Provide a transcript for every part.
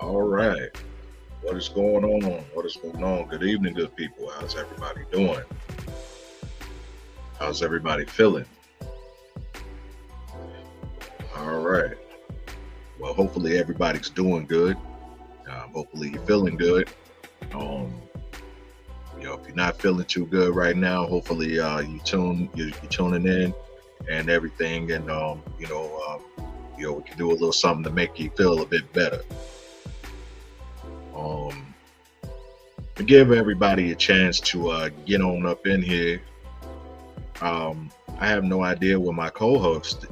All right. What is going on? What is going on? Good evening, good people. How's everybody doing? How's everybody feeling? All right. Well, hopefully everybody's doing good. Hopefully you're feeling good. Um, if you're not feeling too good right now, hopefully you're tuning in and everything, and we can do a little something to make you feel a bit better. Um, to give everybody a chance to get on up in here. I have no idea where my co-host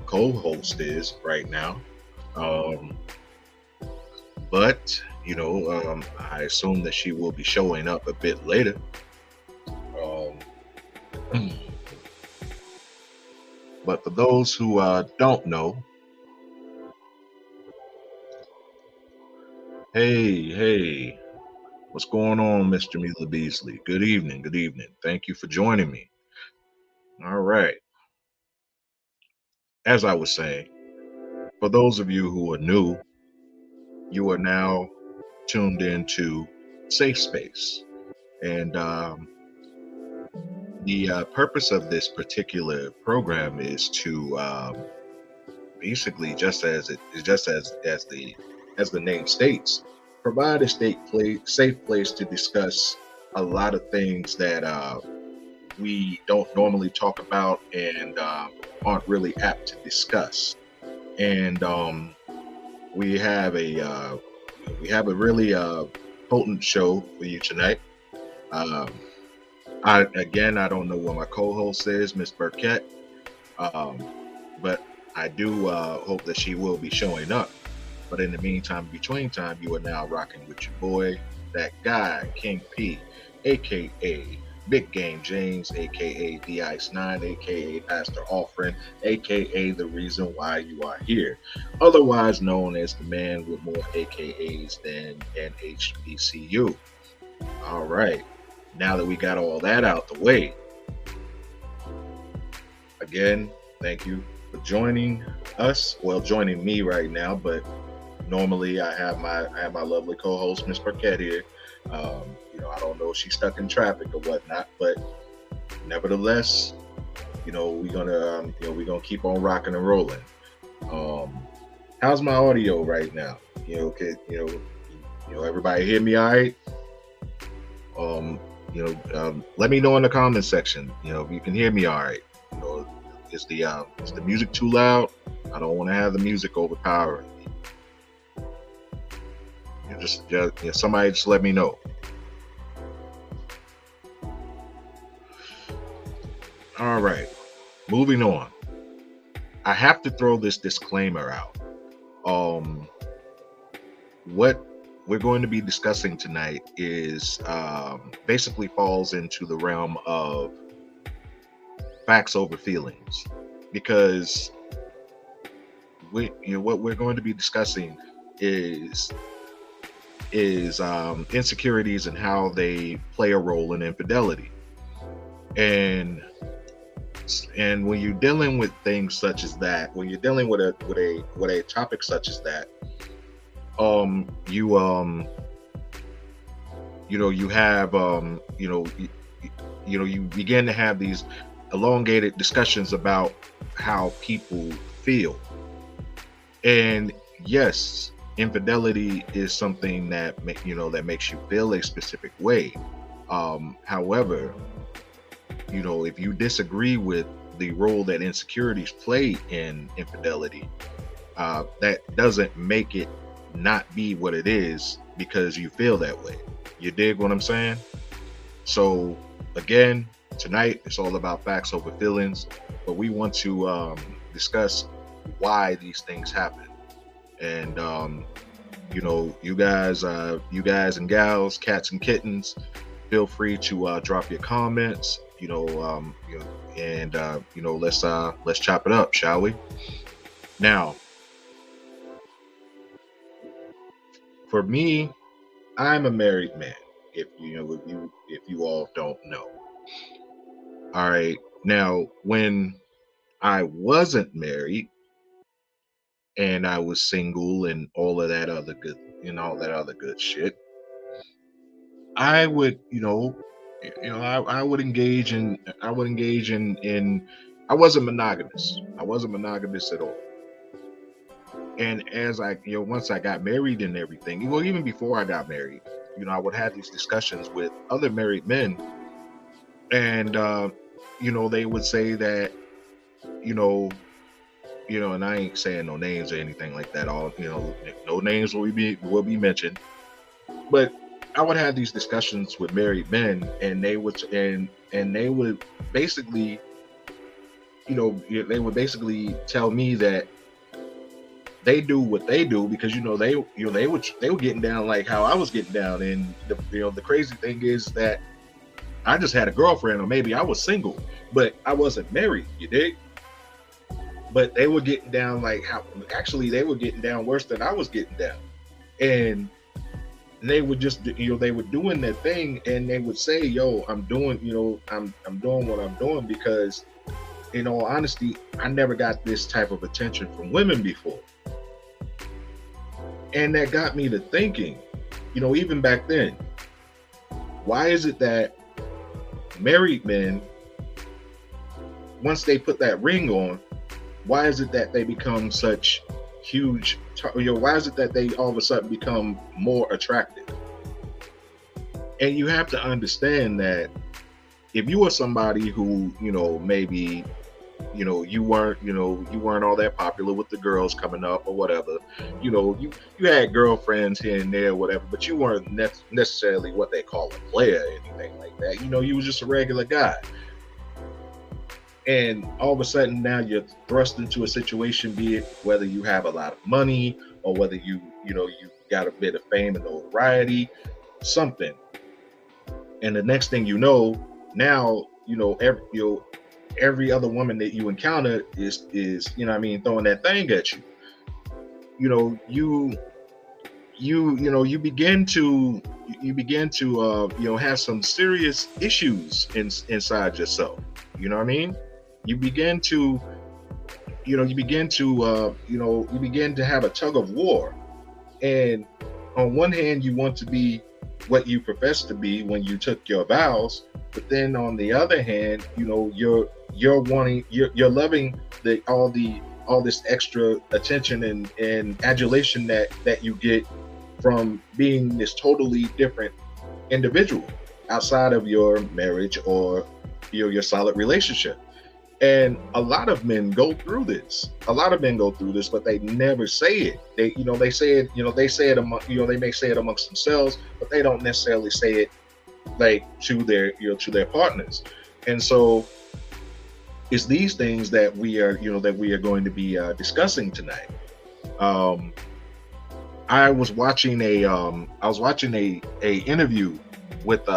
is right now. Um, but I assume that she will be showing up a bit later. Um, but for those who don't know, hey, what's going on, Mr. Mila Beasley? Good evening, good evening. Thank you for joining me. All right. As I was saying, for those of you who are new, you are now tuned into Safe Space. And the purpose of this particular program is to basically, just as the name states, provide a safe place to discuss a lot of things that we don't normally talk about and aren't really apt to discuss. And we have a really potent show for you tonight. Um, I don't know where my co-host is, Miss Burkett, um, but I do hope that she will be showing up. But in the meantime, between time, you are now rocking with your boy, that guy, King P, aka Big Game James, aka The Ice Nine, aka Pastor Offrin, aka the reason why you are here, otherwise known as the man with more AKAs than an HBCU. All right. Now that we got all that out the way, again, thank you for joining us. Well, joining me right now, but normally I have my lovely co-host Miss Burkett here. I don't know if she's stuck in traffic or whatnot, but nevertheless, we're gonna keep on rocking and rolling. Um, how's my audio right now? Everybody hear me all right? Um, let me know in the comment section. If you can hear me all right. You know, is the music too loud? I don't want to have the music overpowering me. Somebody just let me know. All right, moving on. I have to throw this disclaimer out. Um, what we're going to be discussing tonight is basically falls into the realm of facts over feelings, because what we're going to be discussing is insecurities and how they play a role in infidelity. And when you're dealing with things such as that, when you're dealing with a topic such as that, you you have you begin to have these elongated discussions about how people feel. And yes, infidelity is something that makes you feel a specific way. However, if you disagree with the role that insecurities play in infidelity, that doesn't make it not be what it is because you feel that way. You dig what I'm saying? So again, tonight it's all about facts over feelings, but we want to discuss why these things happen. And you guys and gals, cats and kittens, feel free to drop your comments. And let's chop it up, shall we? Now, for me, I'm a married man. If you all don't know, all right. Now, when I wasn't married and I was single and all of that other good and all that other good shit, I would, I would engage in, I wasn't monogamous. I wasn't monogamous at all. And as I, once I got married and everything, well, even before I got married, I would have these discussions with other married men, and they would say that, you know, and I ain't saying no names or anything like that. All, no names will be mentioned, but I would have these discussions with married men, and they would basically, they would basically tell me that they do what they do because they were getting down like how I was getting down, and the crazy thing is that I just had a girlfriend, or maybe I was single, but I wasn't married. You dig? But they were getting down like how actually they were getting down worse than I was getting down, and they would just they were doing their thing, and they would say, "Yo, I'm doing I'm doing what I'm doing because, in all honesty, I never got this type of attention from women before." And that got me to thinking, even back then, why is it that married men, once they put that ring on, why is it that they become such huge, why is it that they all of a sudden become more attractive? And you have to understand that if you are somebody who, maybe, you weren't all that popular with the girls coming up or whatever, you had girlfriends here and there, whatever, but you weren't necessarily what they call a player or anything like that. You was just a regular guy. And all of a sudden now you're thrust into a situation, be it whether you have a lot of money or whether you got a bit of fame and notoriety, something. And the next thing you know, now, every other woman that you encounter is throwing that thing at you. You begin to have some serious issues inside yourself. You know what I mean? You begin to have a tug of war. And on one hand, you want to be what you profess to be when you took your vows, but then on the other hand, you're loving all this extra attention and adulation that you get from being this totally different individual outside of your marriage or your solid relationship. And a lot of men go through this. But they never say it. They say it. They may say it amongst themselves, but they don't necessarily say it like to their partners. And so it's these things that we are going to be discussing tonight. I was watching a interview with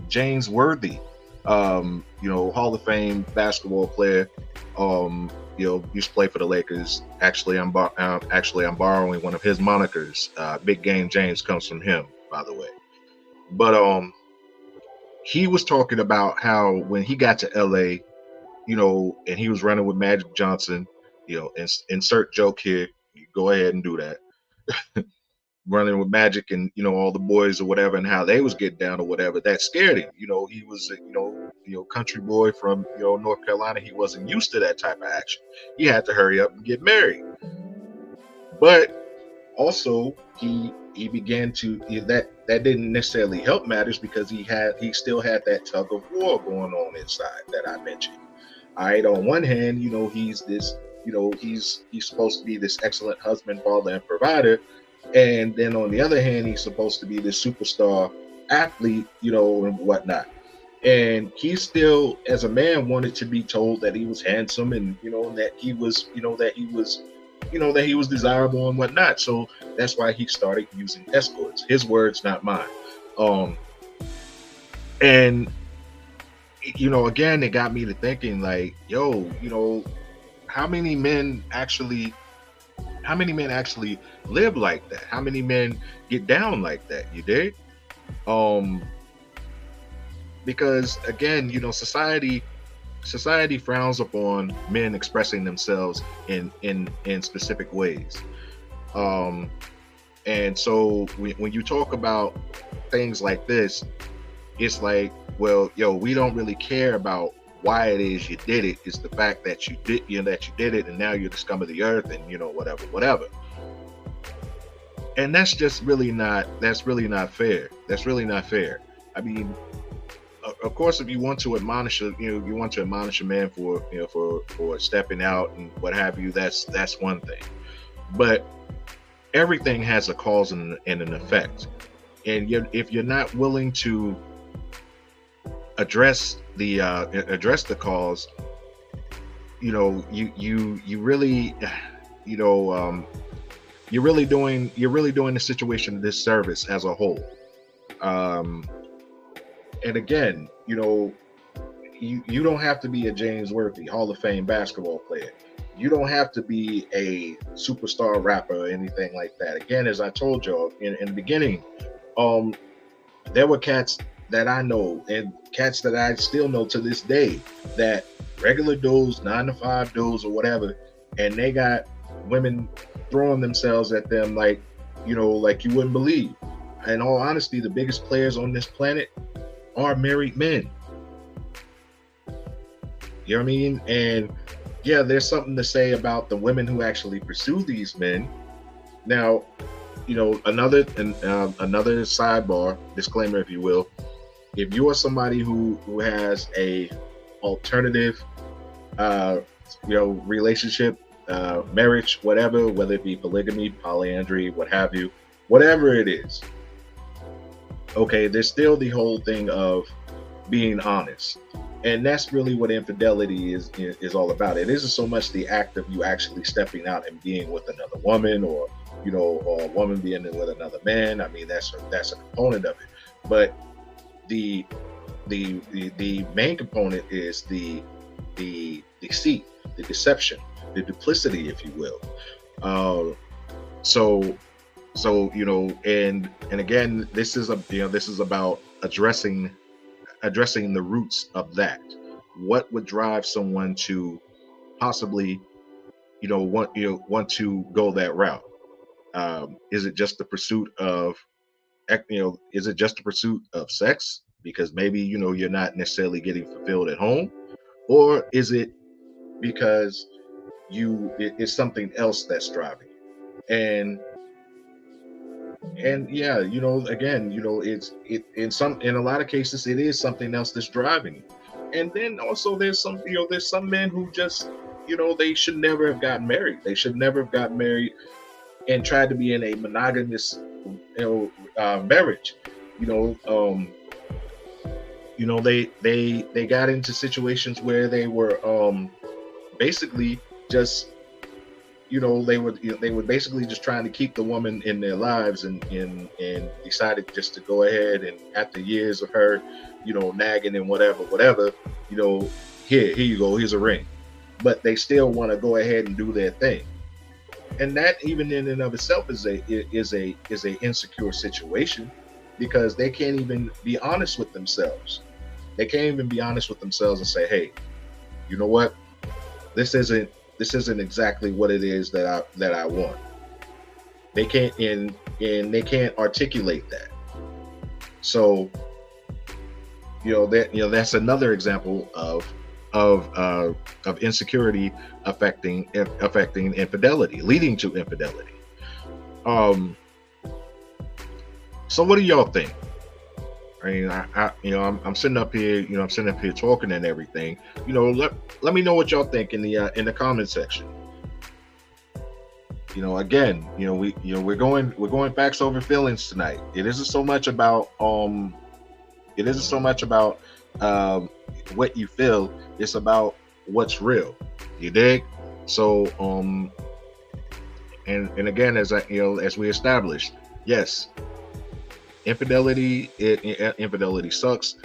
James Worthy, Hall of Fame basketball player. Used to play for the Lakers. Actually, I'm borrowing one of his monikers. Big Game James comes from him, by the way. But he was talking about how when he got to LA, and he was running with Magic Johnson, insert joke here. You go ahead and do that. Running with Magic and all the boys or whatever, and how they was getting down or whatever, that scared him. He was country boy from North Carolina. He wasn't used to that type of action. He had to hurry up and get married. But also he began to that didn't necessarily help matters because he still had that tug of war going on inside that I mentioned. All right, on one hand, he's this, he's supposed to be this excellent husband, father, and provider. And then on the other hand, he's supposed to be this superstar athlete, and whatnot. And he still, as a man, wanted to be told that he was handsome and, that he was, that he was desirable and whatnot. So that's why he started using escorts. His words, not mine. And, again, it got me to thinking like, how many men actually live like that? How many men get down like that? You dig? Because again, society frowns upon men expressing themselves in specific ways. And so when you talk about things like this, it's like, well, yo, we don't really care about why it is you did it. It's the fact that you did, that you did it, and now you're the scum of the earth, and whatever. And that's just really not. That's really not fair. That's really not fair. I mean, of course, if you want to admonish, you want to admonish a man for, for stepping out and what have you. That's one thing. But everything has a cause and an effect, and if you're not willing to address the cause, you really, you're really doing the situation a disservice as a whole. And again, you don't have to be a James Worthy Hall of Fame basketball player. You don't have to be a superstar rapper or anything like that. Again, as I told y'all in the beginning, there were cats that I know and cats that I still know to this day that regular dudes, 9-to-5 dudes or whatever, and they got women throwing themselves at them like you wouldn't believe. In all honesty, the biggest players on this planet are married men. You know what I mean? And yeah, there's something to say about the women who actually pursue these men. Now, another sidebar, disclaimer, if you will. If you are somebody who has a alternative, relationship, marriage, whatever, whether it be polygamy, polyandry, what have you, whatever it is, okay, there's still the whole thing of being honest. And that's really what infidelity is all about. It isn't so much the act of you actually stepping out and being with another woman, or a woman being with another man. I mean, that's a component of it. But the main component is the deceit, the deception, the duplicity, if you will. So and again, this is about addressing the roots of that. What would drive someone to possibly want to go that route? Is it just the pursuit of sex, because maybe you're not necessarily getting fulfilled at home, or is it because it's something else that's driving you? And yeah, again, in a lot of cases it is something else that's driving you. And then also there's some men who just they should never have gotten married. They should never have gotten married and tried to be in a monogamous marriage. They got into situations where they were basically just they were basically just trying to keep the woman in their lives, and decided just to go ahead, and after years of her nagging and whatever, here you go, here's a ring. But they still want to go ahead and do their thing. And that, even in and of itself, is a insecure situation, because they can't even be honest with themselves. They can't even be honest with themselves and say, hey, you know what? This isn't exactly what it is that I want. They can't, and they can't articulate that. So that's another example of insecurity affecting infidelity, leading to infidelity. So what do y'all think? I mean, I'm sitting up here, talking and everything. Let me know what y'all think in the comment section. Again, we're going facts over feelings tonight. It isn't so much about what you feel. It's about what's real. You dig? So and again, as we established, yes, infidelity sucks,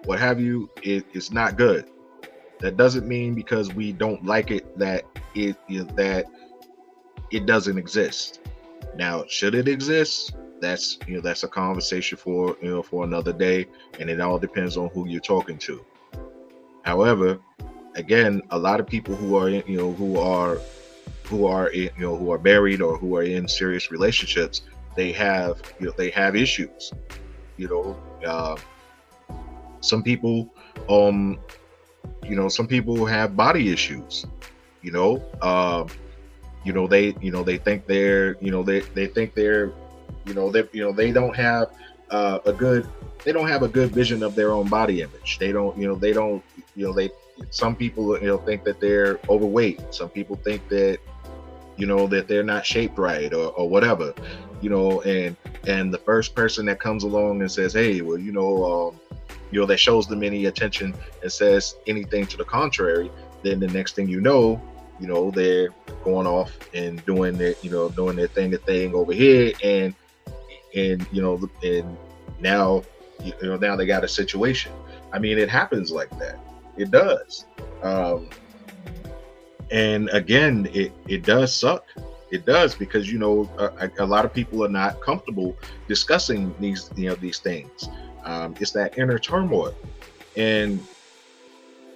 what have you. It's not good. That doesn't mean because we don't like it that it doesn't exist. Now, should it exist? That's a conversation for another day, and it all depends on who you're talking to. However, again, a lot of people who are married, or who are in serious relationships, they have, they have issues. You know, some people, um, some people have body issues. You know, they think they're, they think they're, they don't have a good, they don't have a good vision of their own body image. They don't, they don't, they, some people, think that they're overweight. Some people think that, that they're not shaped right, or whatever, and the first person that comes along and says, hey, well, that shows them any attention and says anything to the contrary, then the next thing they're going off and doing their thing over here, and and now, now they got a situation. I mean, it happens like that. It does. And again, it does suck. It does, because a lot of people are not comfortable discussing these things. It's that inner turmoil, and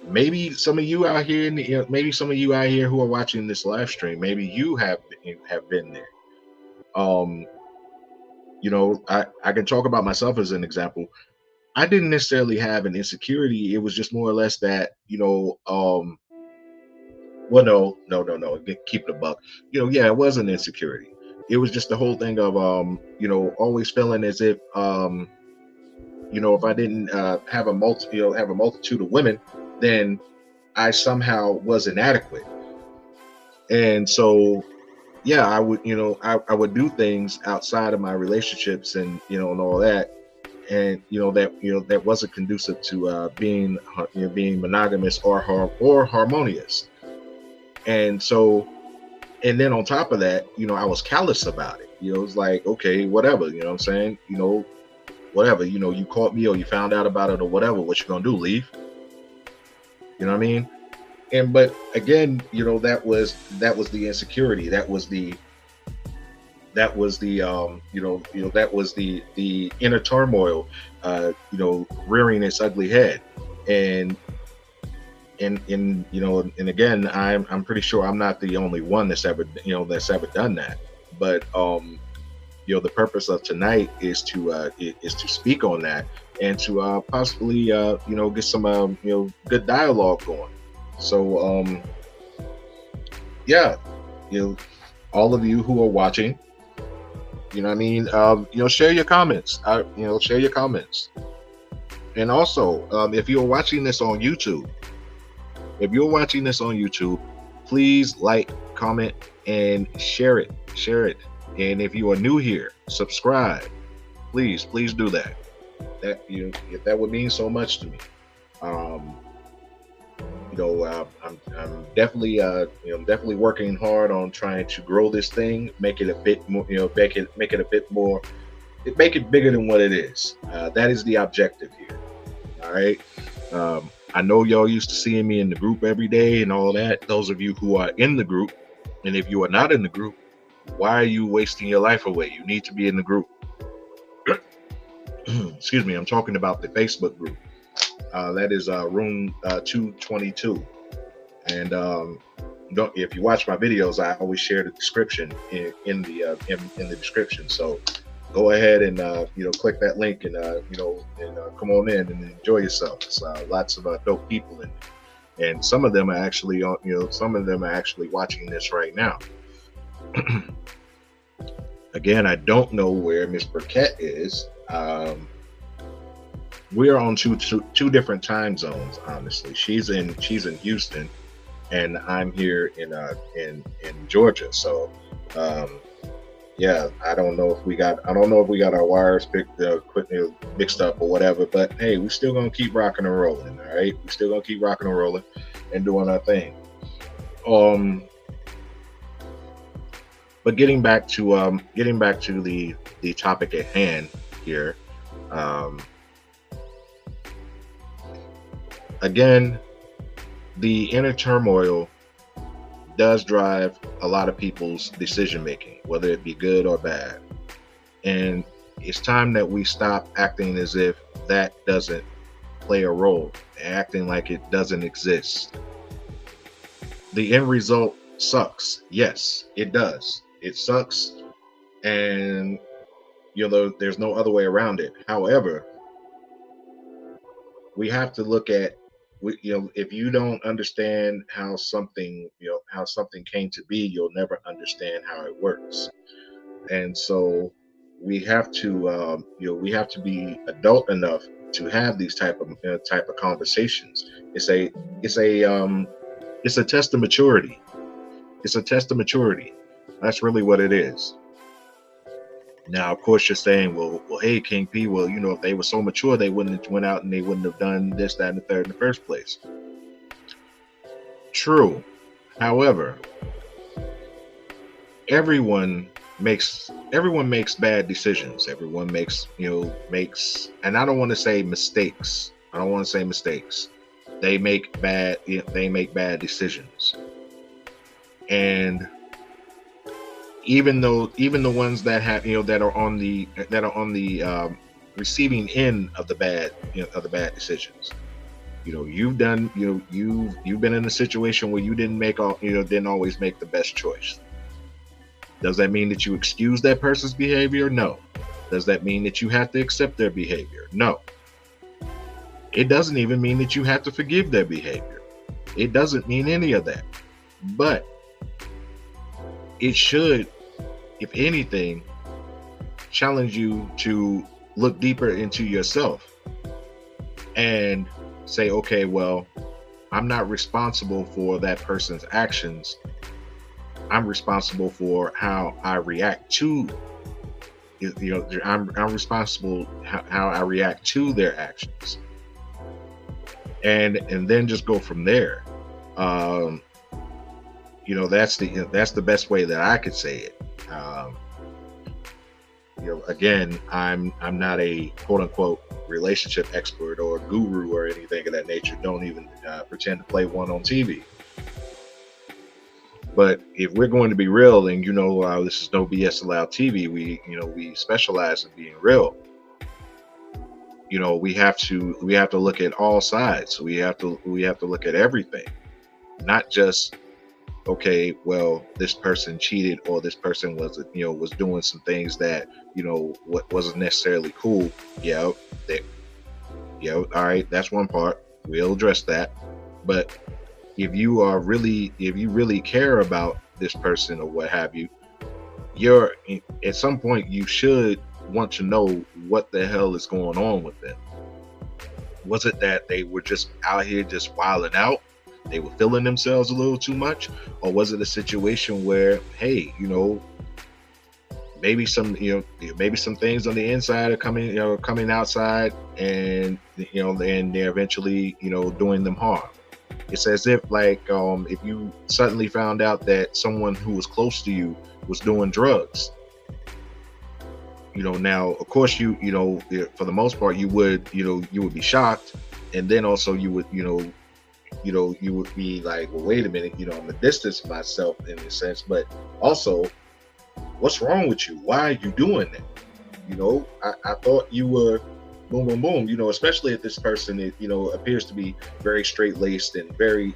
maybe some of you out here, maybe some of you out here who are watching this live stream, maybe you have been there. I can talk about myself as an example. I didn't necessarily have an insecurity. It was just more or less that, well, no. Keep it a buck. Yeah, it was an insecurity. It was just the whole thing of, always feeling as if, if I didn't have a multitude of women, then I somehow was inadequate. And so, yeah, I would, I would do things outside of my relationships and, and all that. And, that wasn't conducive to being monogamous or harmonious. And so, and then on top of that, I was callous about it. It was like, okay, whatever, what I'm saying? Whatever, you caught me or you found out about it or whatever, what you gonna do, leave? You know what I mean? And, but again, that was the insecurity. That was the that was the inner turmoil, rearing its ugly head. And again, I'm pretty sure I'm not the only one that's ever done that. But the purpose of tonight is to speak on that, and to possibly get some good dialogue going. So yeah, all of you who are watching, share your comments. Share your comments. And also, if you're watching this on YouTube, please like, comment, and share it. And if you are new here, subscribe. Please do that. That would mean so much to me. I'm definitely working hard on trying to grow this thing, make it a bit more, make it bigger than what it is. That is the objective here. All right. I know y'all used to seeing me in the group every day and all that. Those of you who are in the group, and if you are not in the group, why are you wasting your life away? You need to be in the group. Excuse me, I'm talking about the Facebook group. That is room 222. And if you watch my videos, I always share the description in the description. So go ahead and click that link and come on in and enjoy yourself. It's lots of dope people in it. And some of them are actually watching this right now. Again, I don't know where Miss Burkett is. We're on two different time zones. Honestly, she's in Houston, and I'm here in Georgia. So, yeah, I don't know if we got our wires mixed up or whatever. But hey, we're still gonna keep rocking and rolling. All right, we're still gonna keep rocking and rolling and doing our thing. But getting back to the topic at hand here. Again, the inner turmoil does drive a lot of people's decision making, whether it be good or bad. And it's time that we stop acting as if that doesn't play a role, acting like it doesn't exist. The end result sucks. Yes, it does. It sucks. And there's no other way around it. However, we have to look at, if you don't understand how something came to be, you'll never understand how it works. And so we have to be adult enough to have these type of conversations. It's a it's a um it's a test of maturity. It's a test of maturity. That's really what it is. Now, of course, you're saying, well, hey, King P, well, if they were so mature, they wouldn't have went out and they wouldn't have done this, that, and the third in the first place. True. However, everyone makes bad decisions. Everyone makes, and I don't want to say mistakes. I don't want to say mistakes. They make bad decisions. And even the ones that have that are on the receiving end of the bad decisions, you've been in a situation where you didn't always make the best choice. Does that mean that you excuse that person's behavior? No. Does that mean that you have to accept their behavior? No. It doesn't even mean that you have to forgive their behavior. It doesn't mean any of that. But it should, if anything, challenge you to look deeper into yourself and say, okay, well, I'm not responsible for that person's actions. I'm responsible for how I react to, I'm responsible how I react to their actions, and then just go from there. That's the best way that I could say it. Again, I'm not a quote unquote relationship expert or guru or anything of that nature. Don't even pretend to play one on TV. But if we're going to be real, and this is no BS allowed TV, we specialize in being real. We have to look at all sides. We have to look at everything, not just, okay, well, this person cheated, or this person was doing some things that what wasn't necessarily cool. All right, that's one part. We'll address that. But if you really care about this person or what have you, at some point you should want to know what the hell is going on with them. Was it that they were just out here just wilding out? They were feeling themselves a little too much? Or was it a situation where, hey, maybe some things on the inside are coming outside, and and they're eventually doing them harm? It's as if, like, if you suddenly found out that someone who was close to you was doing drugs. Now, of course, for the most part, you would be shocked, and then also you would be like, well, wait a minute, I'm gonna distance myself in a sense, but also, what's wrong with you? Why are you doing that? I thought you were boom, boom, boom, especially if this person, appears to be very straight-laced and very,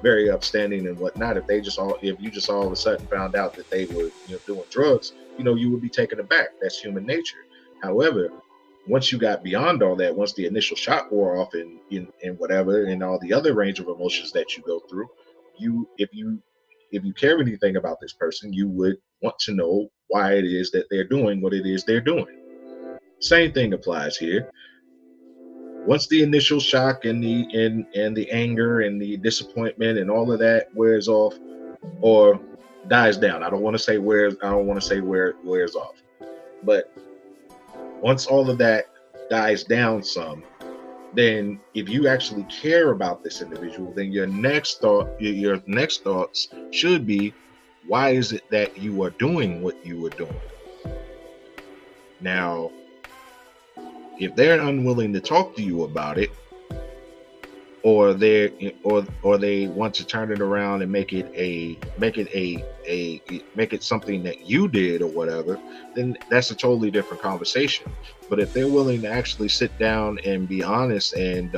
very upstanding and whatnot. If you just all of a sudden found out that they were, doing drugs, you would be taken aback. That's human nature. However, once you got beyond all that, once the initial shock wore off and whatever, and all the other range of emotions that you go through, if you care anything about this person, you would want to know why it is that they're doing what it is they're doing. Same thing applies here. Once the initial shock and the anger and the disappointment and all of that wears off or dies down, I don't want to say where it wears off, but once all of that dies down some, then if you actually care about this individual, then your next thoughts should be, why is it that you are doing what you are doing? Now, if they're unwilling to talk to you about it, or they want to turn it around and make it something that you did or whatever, then that's a totally different conversation. But if they're willing to actually sit down and be honest and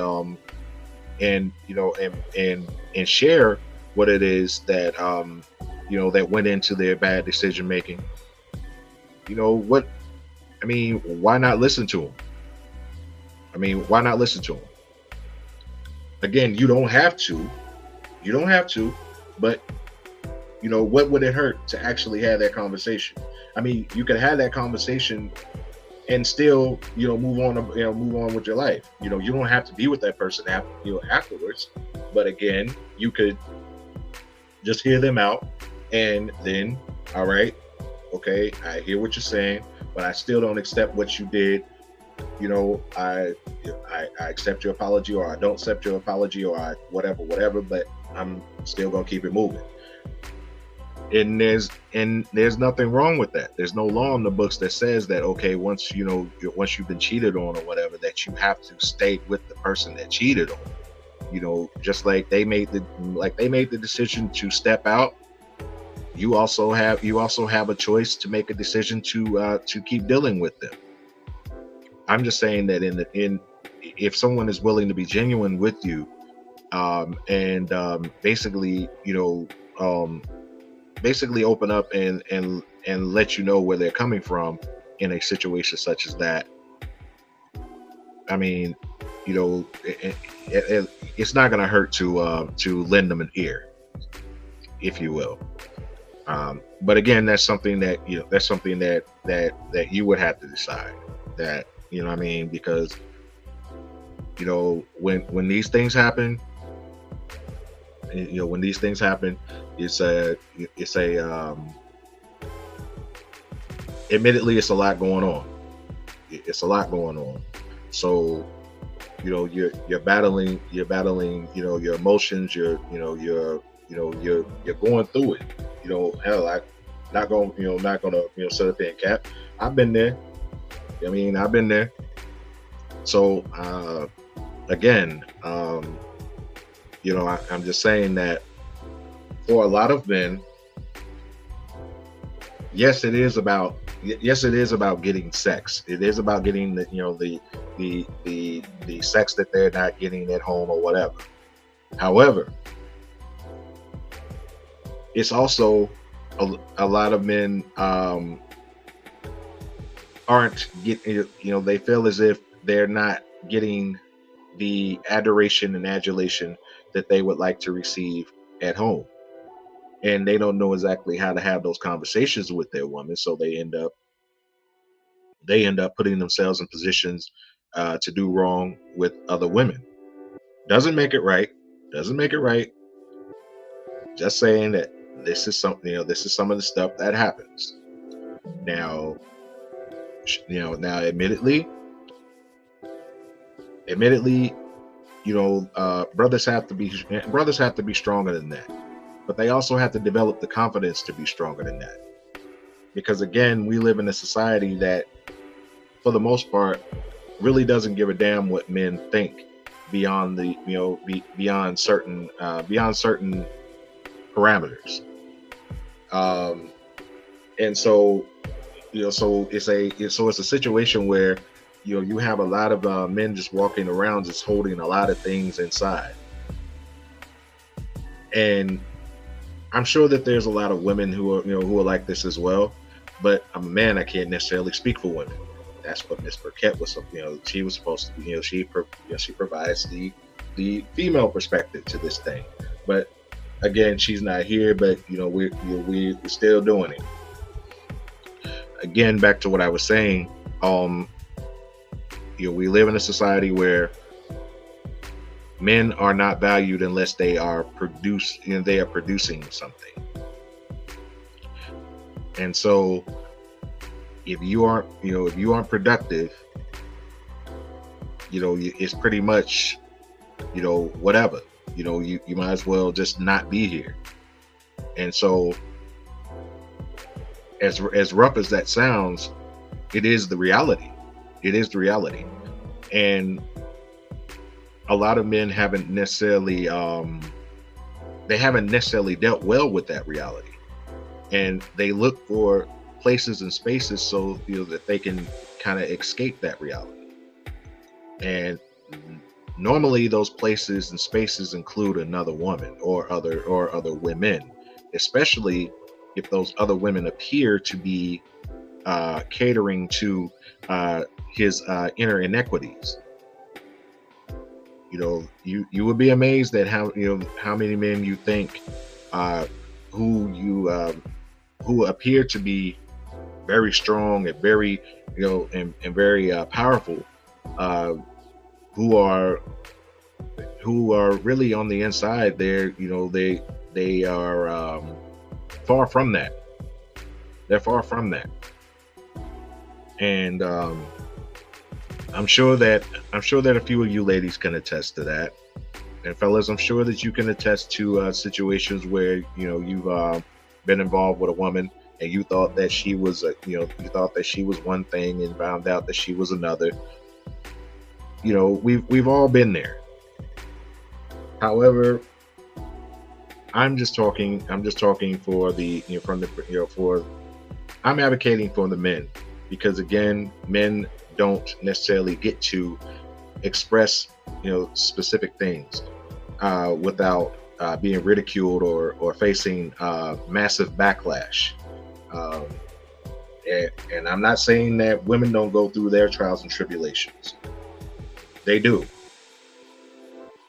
share what it is that that went into their bad decision making, I mean, why not listen to them? I mean, why not listen to them? Again, you don't have to. You don't have to, but what would it hurt to actually have that conversation? I mean, you could have that conversation and still, move on, move on with your life. You don't have to be with that person afterwards. But again, you could just hear them out, and then, all right, okay, I hear what you're saying, but I still don't accept what you did. I accept your apology, or I don't accept your apology, or I whatever, but I'm still gonna keep it moving. And there's nothing wrong with that. There's no law in the books that says that, okay, once you've been cheated on or whatever, that you have to stay with the person that cheated on. Just like they made the decision to step out, you also have a choice to make a decision to keep dealing with them. I'm just saying that if someone is willing to be genuine with you, and basically open up and let you know where they're coming from in a situation such as that, I mean, it's not going to hurt to lend them an ear, if you will. But again, that's something that you would have to decide. That, what I mean, because when these things happen, admittedly, it's a lot going on. It's a lot going on. So, you're battling, your emotions, you're going through it. Hell, I'm not gonna sit up there and cap. I've been there. I've been there. So, again, I'm just saying that for a lot of men, yes, it is about getting sex. It is about getting the sex that they're not getting at home or whatever. However, it's also a lot of men aren't getting, they feel as if they're not getting the adoration and adulation that they would like to receive at home. And they don't know exactly how to have those conversations with their woman, so they end up putting themselves in positions to do wrong with other women. Doesn't make it right. Just saying that this is something, this is some of the stuff that happens. Now, admittedly, brothers have to be stronger than that, but they also have to develop the confidence to be stronger than that. Because again, we live in a society that, for the most part, really doesn't give a damn what men think beyond beyond certain parameters. And so, so it's a situation where you have a lot of men just walking around, just holding a lot of things inside. And I'm sure that there's a lot of women who are like this as well. But I'm a man, I can't necessarily speak for women. That's what Miss Burkett was. She was supposed to. She provides the female perspective to this thing. But again, she's not here. But we're still doing it. Again, back to what I was saying. We live in a society where men are not valued unless they are producing something. And so, if you aren't productive, it's pretty much, whatever. You might as well just not be here. And so, as rough as that sounds, it is the reality. And a lot of men haven't necessarily dealt well with that reality. And they look for places and spaces so that they can kind of escape that reality. And normally those places and spaces include another woman or other women, especially if those other women appear to be catering to his inner inequities. You would be amazed at how many men you think who who appear to be very strong and very and very powerful, uh, who are really on the inside. They are far from that. They're far from that. And I'm sure that a few of you ladies can attest to that. And fellas, I'm sure that you can attest to situations where you've been involved with a woman and you thought that she was one thing and found out that she was another. We've all been there. However, I'm advocating for the men, because again, men don't necessarily get to express specific things without being ridiculed or facing massive backlash. And I'm not saying that women don't go through their trials and tribulations. They do.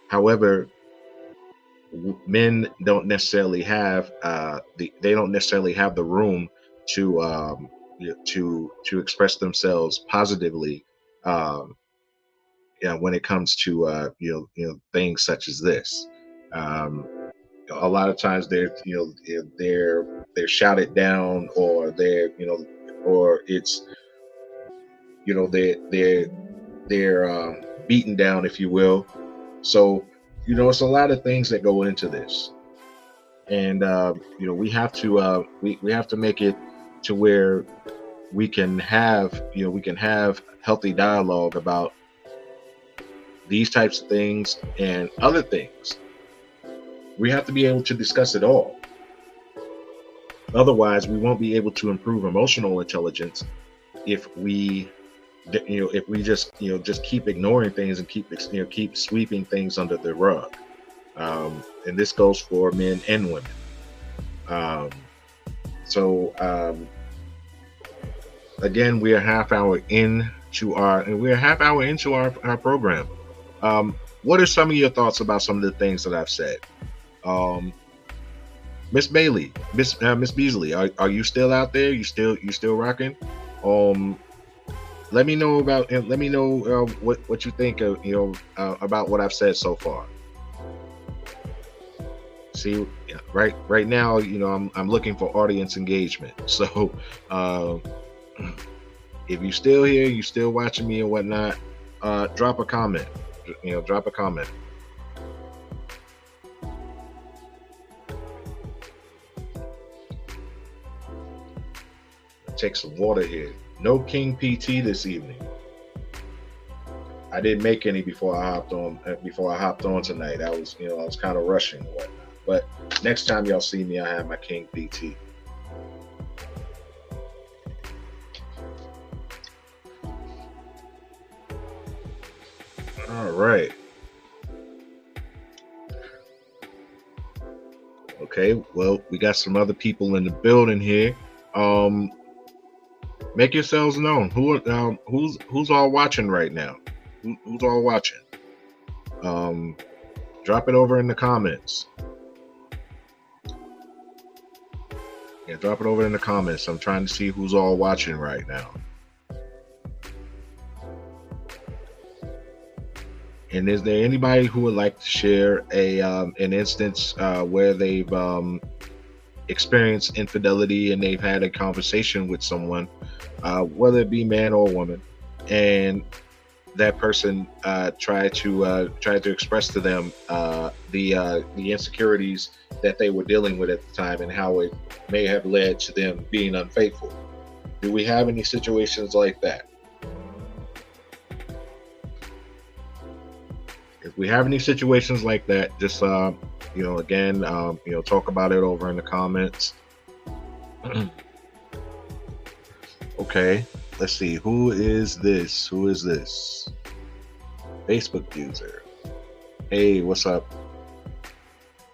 However, men don't necessarily have the room to express themselves positively when it comes to things such as this. A lot of times they're shouted down, or or it's they're beaten down, if you will. So it's a lot of things that go into this, and we have to make it to where we can have healthy dialogue about these types of things and other things. We have to be able to discuss it all. Otherwise, we won't be able to improve emotional intelligence if we just keep ignoring things and keep sweeping things under the rug. And this goes for men and women. Again, we're half hour into our program. What are some of your thoughts about some of the things that I've said? Miss Bailey, Miss Beasley, are you still out there? You still rocking? Let me know what you think about what I've said so far. See, right now, I'm looking for audience engagement. So if you're still here, you're still watching me and whatnot, drop a comment. Drop a comment. Take some water here. No King PT this evening. I didn't make any before I hopped on tonight. I was kind of rushing and whatnot. But next time y'all see me, I have my King PT. All right. Okay, well, we got some other people in the building here. Make yourselves known. Who's all watching right now? Who's all watching? Drop it over in the comments. Yeah, drop it over in the comments. I'm trying to see who's all watching right now. And is there anybody who would like to share an instance where they've experienced infidelity and they've had a conversation with someone, whether it be man or woman, and that person tried to express to them the insecurities that they were dealing with at the time and how it may have led to them being unfaithful? Do we have any situations like that? If we have any situations like that, just again, talk about it over in the comments. Okay, let's see. Who is this? Facebook user. Hey, what's up?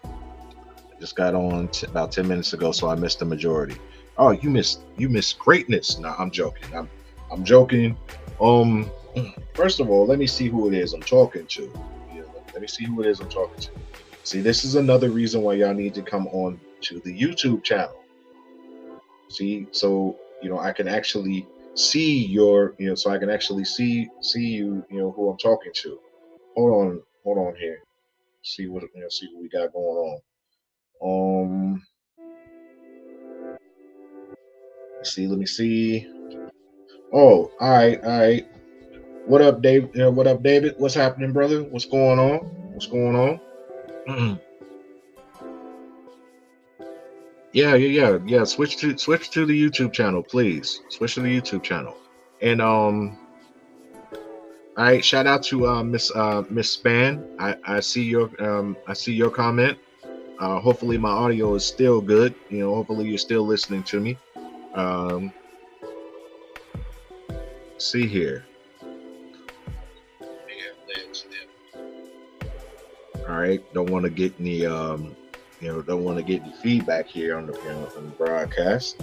I just got on about 10 minutes ago, so I missed the majority. Oh, you miss greatness. Nah, I'm joking. I'm joking. Um, First of all, let me see who it is I'm talking to. Yeah, let me see who it is I'm talking to. See, this is another reason why y'all need to come on to the YouTube channel. See, so I can actually see so I can actually see you know, who I'm talking to. Hold on here. See what we got going on. Let me see. Oh, all right. What up, Dave? What up, David? What's happening, brother? What's going on? What's going on? Yeah. Switch to the YouTube channel, please. Switch to the YouTube channel. And all right. Shout out to Miss Span. I see your comment. Hopefully my audio is still good. Hopefully you're still listening to me. Um, see here. All right. Don't want to get any don't want to get any feedback here on on the broadcast.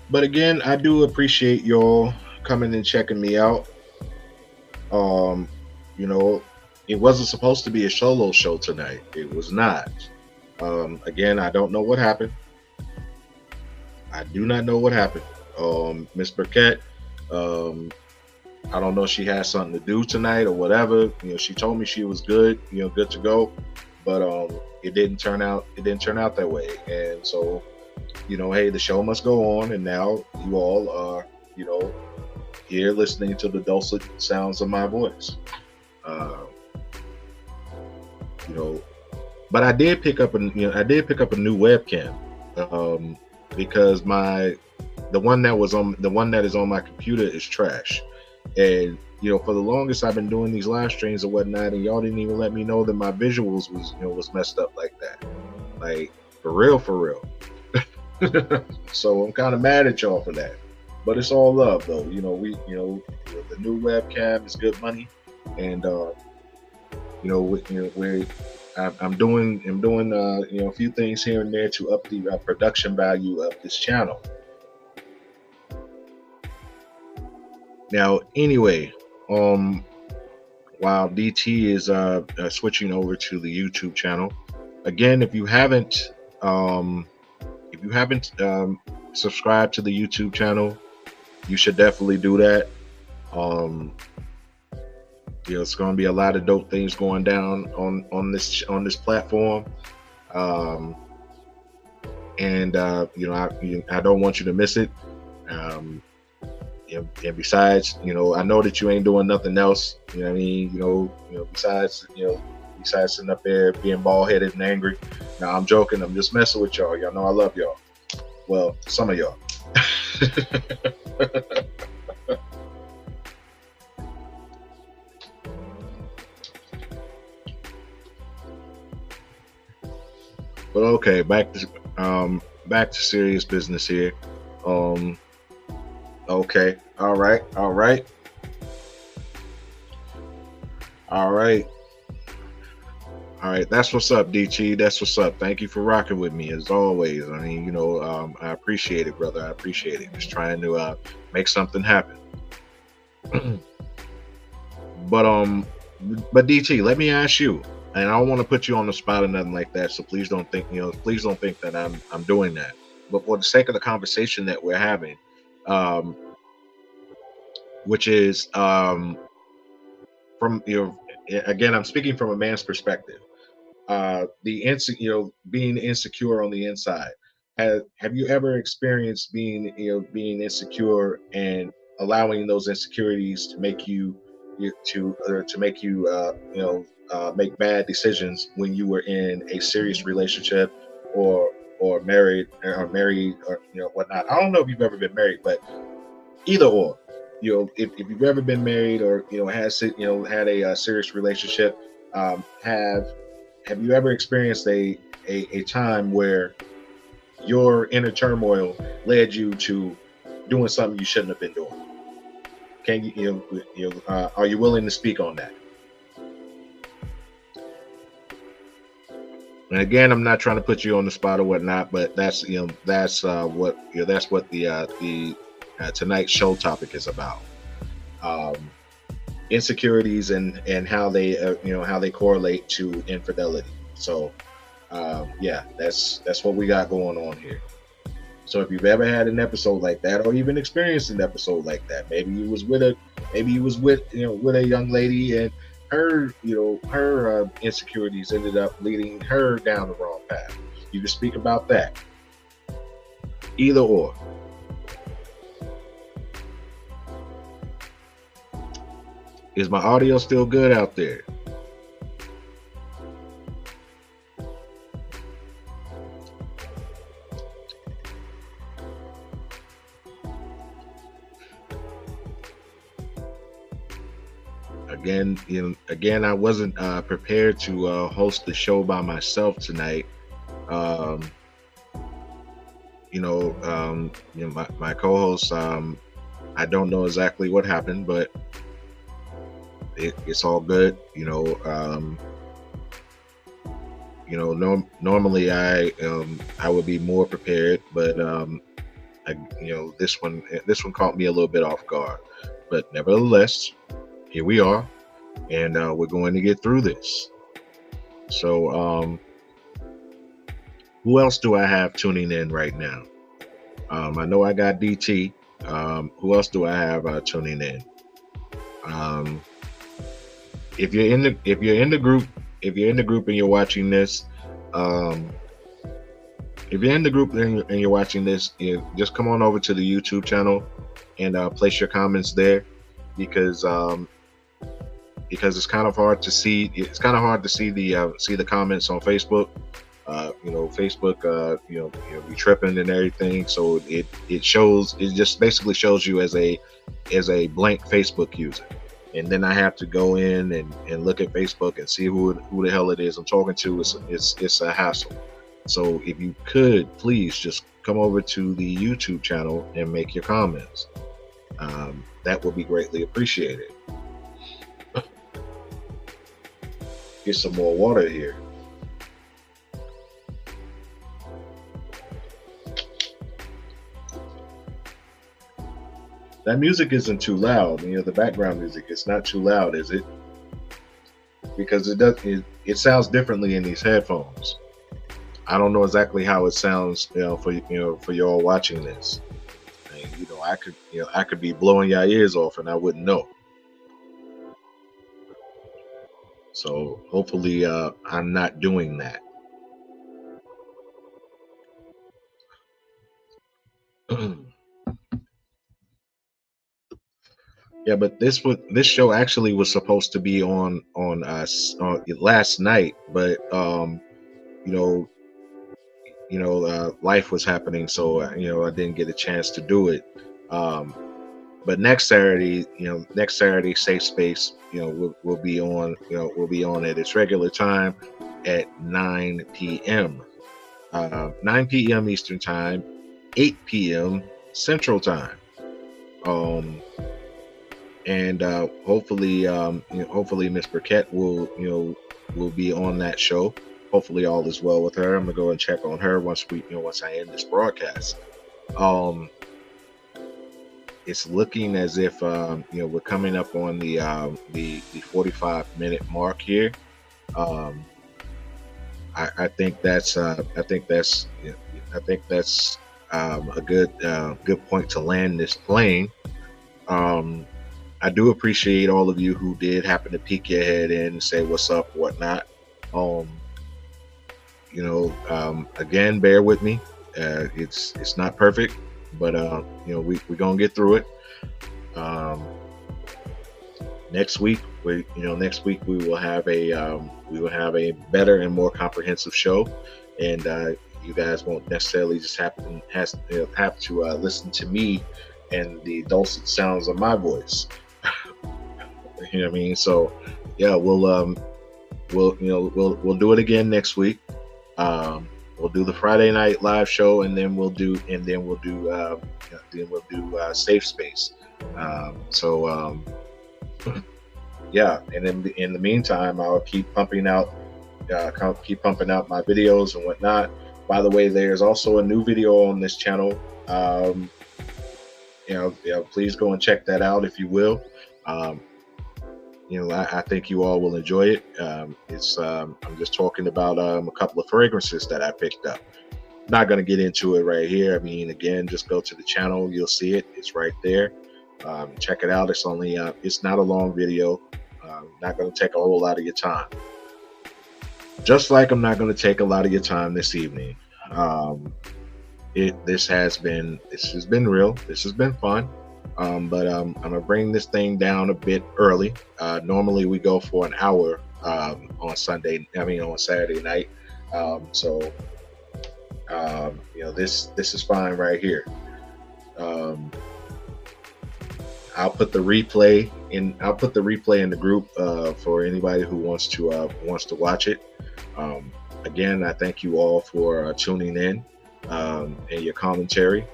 But again, I do appreciate y'all coming and checking me out. Um, you know, it wasn't supposed to be a solo show tonight. It was not. Again, I don't know what happened. I do not know what happened. Miss Burkett, um, I don't know if she had something to do tonight or whatever. She told me she was good, good to go, but it didn't turn out. It didn't turn out that way, and so hey, the show must go on, and now you all are, here listening to the dulcet sounds of my voice. Uh, you know, but I did pick up I did pick up a new webcam, because the one that is on my computer is trash, and for the longest I've been doing these live streams and whatnot, and y'all didn't even let me know that my visuals was messed up like that, like for real. So I'm kind of mad at y'all for that, but it's all love though. The new webcam is good money, and I'm doing a few things here and there to up the production value of this channel. Now, anyway, while DT is switching over to the YouTube channel, again, if you haven't subscribed to the YouTube channel, you should definitely do that. It's going to be a lot of dope things going down on this platform, and I don't want you to miss it. And besides, I know that you ain't doing nothing else. You know what I mean? Besides sitting up there being bald headed and angry. Now I'm joking. I'm just messing with y'all. Y'all know I love y'all. Well, some of y'all. But okay, back to serious business here. Okay, all right. That's what's up, DT. That's what's up. Thank you for rocking with me as always. I mean, I appreciate it, brother. I appreciate it. Just trying to make something happen. But DT, let me ask you, and I don't want to put you on the spot or nothing like that. So please don't think that I'm doing that. But for the sake of the conversation that we're having, which is from again, I'm speaking from a man's perspective. Being insecure on the inside. Have you ever experienced being insecure and allowing those insecurities to make you make bad decisions when you were in a serious relationship or married or whatnot? I don't know if you've ever been married, but either or, if you've ever been married or had a serious relationship, have you ever experienced a time where your inner turmoil led you to doing something you shouldn't have been doing? Can are you willing to speak on that? And again, I'm not trying to put you on the spot or whatnot, but that's that's what the tonight's show topic is about. Um, Insecurities and how they how they correlate to infidelity. So yeah, that's what we got going on here. So if you've ever had an episode like that, or even experienced an episode like that, maybe you was with with a young lady, and her her insecurities ended up leading her down the wrong path. You can speak about that. Either or. Is my audio still good out there? Again, I wasn't prepared to host the show by myself tonight. Um, my co-host. I don't know exactly what happened, but it's all good. Normally I would be more prepared, but this one caught me a little bit off guard. But nevertheless, here we are, and we're going to get through this. So, who else do I have tuning in right now? I know I got DT. Who else do I have tuning in? If you're in the group and you're watching this, if you're in the group and you're watching this, just come on over to the YouTube channel and place your comments there, because it's kind of hard to see. It's kind of hard to see the comments on Facebook. Facebook, be tripping and everything. So it just basically shows you as a blank Facebook user. And then I have to go in and look at Facebook and see who the hell it is I'm talking to. It's a hassle. So if you could, please just come over to the YouTube channel and make your comments. That would be greatly appreciated. Get some more water here. That music isn't too loud. The background music, it's not too loud, is it? Because it sounds differently in these headphones. I don't know exactly how it sounds, for y'all watching this. And, I could be blowing your ears off and I wouldn't know. So hopefully I'm not doing that. Yeah, but this show actually was supposed to be on last night, but life was happening, so I didn't get a chance to do it. But next Saturday, Safe Space, we'll be on at its regular time at 9 p.m. 9 p.m. Eastern Time, 8 p.m. Central Time. And hopefully Miss Burkett will be on that show. Hopefully all is well with her. I'm gonna go and check on her once I end this broadcast. It's looking as if we're coming up on the 45-minute mark here. I think that's a good point to land this plane. I do appreciate all of you who did happen to peek your head in and say what's up, whatnot. Again, bear with me. It's not perfect, but we're gonna get through it. Next week we will have a better and more comprehensive show, and you guys won't necessarily just have to listen to me and the dulcet sounds of my voice. You know what I mean? So yeah, we'll do it again next week. We'll do the Friday night live show, and then we'll do Safe Space. Yeah, and in the meantime, I'll keep pumping out keep pumping out my videos and whatnot. By the way, there's also a new video on this channel. Um, please go and check that out if you will. Um, I think you all will enjoy it. I'm just talking about a couple of fragrances that I picked up. Not going to get into it right here. I mean, again, just go to the channel. You'll see it. It's right there. Check it out. It's not a long video. Not going to take a whole lot of your time. Just like I'm not going to take a lot of your time this evening. This has been real. This has been fun. But I'm gonna bring this thing down a bit early. Normally we go for an hour on Saturday night. So this is fine right here. I'll put the replay in. I'll put the replay in the group for anybody who wants to watch it. Again, I thank you all for tuning in and your commentary,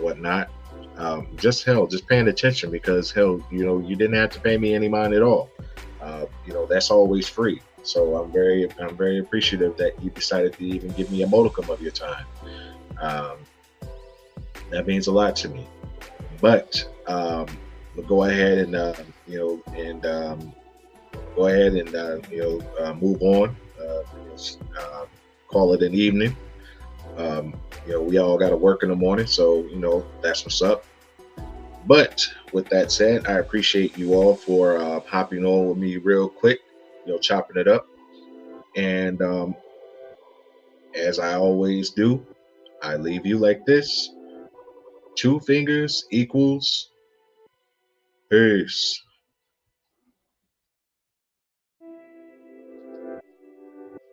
whatnot. Just paying attention, because you didn't have to pay me any mind at all. That's always free. So I'm very appreciative that you decided to even give me a modicum of your time. That means a lot to me. But we'll go ahead and move on. Call it an evening. We all got to work in the morning, so that's what's up. But with that said, I appreciate you all for hopping on with me real quick, chopping it up. And as I always do, I leave you like this: 2 fingers equals peace.